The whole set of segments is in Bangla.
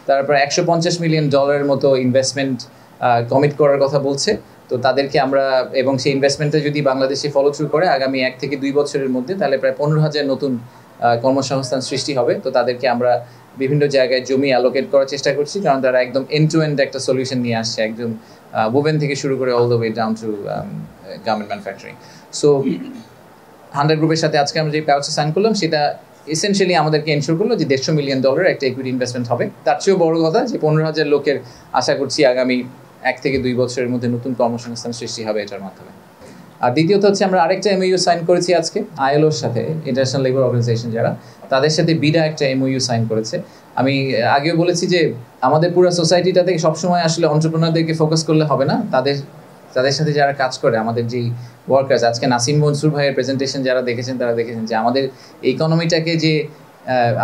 তারপর $150 মিলিয়ন মতো ইনভেস্টমেন্ট কমিট করার কথা বলছে। তো তাদেরকে আমরা এবং সেই ইনভেস্টমেন্টটা যদি বাংলাদেশে ফলো থ্রু করে আগামী 1 থেকে 2 বছরের মধ্যে, তাহলে প্রায় 15,000 নতুন কর্মসংস্থান সৃষ্টি হবে। তো তাদেরকে আমরা বিভিন্ন জায়গায় জমি অ্যালোকেট করার চেষ্টা করছি, কারণ তারা একদম এন্ড টু এন্ড একটা সলিউশন নিয়ে আসছে, একদম ওভেন থেকে শুরু করে all the way down to garment manufacturing. So 100 গ্রুপের সাথে আজকে আমরা যে পাউচে সাইন করলাম, সেটা এসেনশিয়ালি আমাদেরকে এনশিওর করলো যে $150 মিলিয়ন একটা ইকুইটি ইনভেস্টমেন্ট হবে। তার চেয়েও বড় কথা যে 15,000 লোকের আশা করছি আগামী 1 থেকে 2 বছরের মধ্যে নতুন কর্মসংস্থান সৃষ্টি হবে এটার মাধ্যমে। আর দ্বিতীয়ত হচ্ছে আমরা আরেকটা এমওইউ সাইন করেছি আজকে আইএলওর সাথে, ইন্টারন্যাশনাল লেবার অর্গানাইজেশন যারা, তাদের সাথে বিডা একটা এমওইউ সাইন করেছে। আমি আগেও বলেছি যে আমাদের পুরো সোসাইটিটাতে সবসময় আসলে এন্টারপ্রেনারদেরকে ফোকাস করলে হবে না, তাদের সাথে যারা কাজ করে, আমাদের যেই ওয়ার্কার্স, আজকে নাসিম মনসুর ভাইয়ের প্রেজেন্টেশন যারা দেখেছেন তারা দেখেছেন যে আমাদের ইকোনমিটাকে যে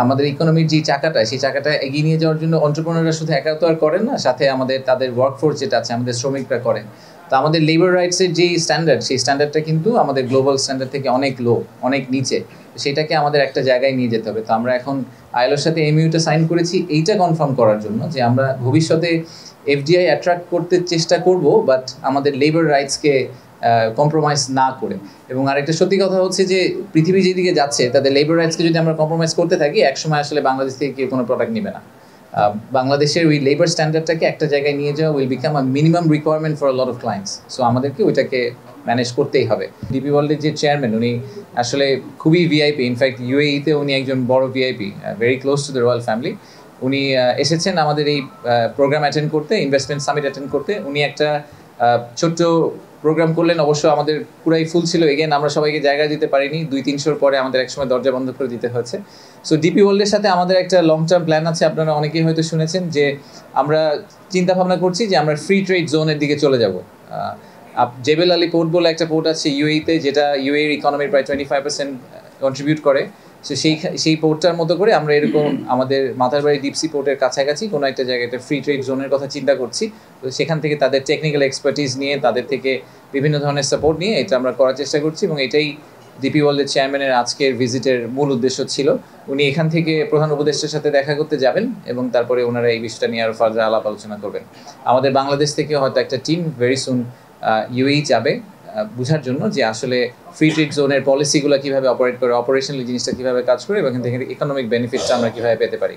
আমাদের ইকোনমির যে চাকাটা, সেই চাকাটা এগিয়ে নিয়ে যাওয়ার জন্য এন্টারপ্রেনাররা শুধু একা তো আর করেন না, সাথে তাদের ওয়ার্কফোর্স যেটা আছে, আমাদের শ্রমিকরা করেন। তো আমাদের লেবার রাইটসের যেই স্ট্যান্ডার্ড, সেই স্ট্যান্ডার্ডটা কিন্তু আমাদের গ্লোবাল স্ট্যান্ডার্ড থেকে অনেক লো, অনেক নিচে। সেটাকে আমাদের একটা জায়গায় নিয়ে যেতে হবে। তো আমরা এখন আইএলওর সাথে এমইউটা সাইন করেছি এইটা কনফার্ম করার জন্য যে আমরা ভবিষ্যতে এফডিআই অ্যাট্রাক্ট করতে চেষ্টা করব, বাট আমাদের লেবার রাইটসকে কম্প্রোমাইজ না করে। এবং আরেকটা সত্যি কথা হচ্ছে যে পৃথিবী যেদিকে যাচ্ছে, তাদের লেবার রাইটসকে যদি আমরা কম্প্রোমাইজ করতে থাকি, একসময় আসলে বাংলাদেশ থেকে কেউ কোনো প্রোডাক্ট নেবে না। বাংলাদেশের ওই লেবার স্ট্যান্ডার্ডটাকে একটা জায়গায় নিয়ে যাওয়া will become a minimum requirement for a lot of clients. So আমাদেরকে ওইটাকে ম্যানেজ করতেই হবে। ডিপি ওয়ার্ল্ডের যে চেয়ারম্যান, উনি আসলে খুবই ভিআইপি। ইনফ্যাক্ট ইউএইতে উনি একজন বড় VIP, very close to the royal family. উনি এসেছেন আমাদের এই প্রোগ্রাম অ্যাটেন্ড করতে, ইনভেস্টমেন্ট সামিট অ্যাটেন্ড করতে। উনি একটা ছোট্ট প্রোগ্রাম করলেন, অবশ্য আমাদের পুরাই ফুল ছিল। এগেন আমরা সবাইকে জায়গা দিতে পারিনি, 200-300 পরে আমাদের একসময় দরজা বন্ধ করে দিতে হয়েছে। সো ডিপি ওয়ার্ল্ডের সাথে আমাদের একটা লং টার্ম প্ল্যান আছে। আপনারা অনেকেই হয়তো শুনেছেন যে আমরা চিন্তা ভাবনা করছি যে আমরা ফ্রি ট্রেড জোনের দিকে চলে যাব। জেবেল আলী পোর্ট বলে একটা পোর্ট আছে ইউএইতে, যেটা ইউএইর ইকোনমির প্রায় 25% কন্ট্রিবিউট করে। সো সেই পোর্টটার মতো করে আমরা এরকম আমাদের মাথারবাড়ি ডিপসি পোর্টের কাছাকাছি কোনো একটা জায়গায় একটা ফ্রি ট্রেড জোনের কথা চিন্তা করছি। তো সেখান থেকে তাদের টেকনিক্যাল এক্সপার্টিস নিয়ে, তাদের থেকে বিভিন্ন ধরনের সাপোর্ট নিয়ে এটা আমরা করার চেষ্টা করছি। এবং এটাই ডিপি ওয়ার্ল্ডের চেয়ারম্যানের আজকের ভিজিটের মূল উদ্দেশ্য ছিল। উনি এখান থেকে প্রধান উপদেষ্টার সাথে দেখা করতে যাবেন এবং তারপরে ওনারা এই বিষয়টা নিয়ে আরও ফার্দার আলাপ আলোচনা করবেন। আমাদের বাংলাদেশ থেকে হয়তো একটা টিম ভেরি সুন ইউএই যাবে বোঝার জন্য যে আসলে ফ্রি ট্রেড জোনের পলিসিগুলো কীভাবে অপারেট করে, অপারেশনালি জিনিসটা কীভাবে কাজ করে এবং এখান থেকে ইকোনমিক বেনিফিটটা আমরা কীভাবে পেতে পারি।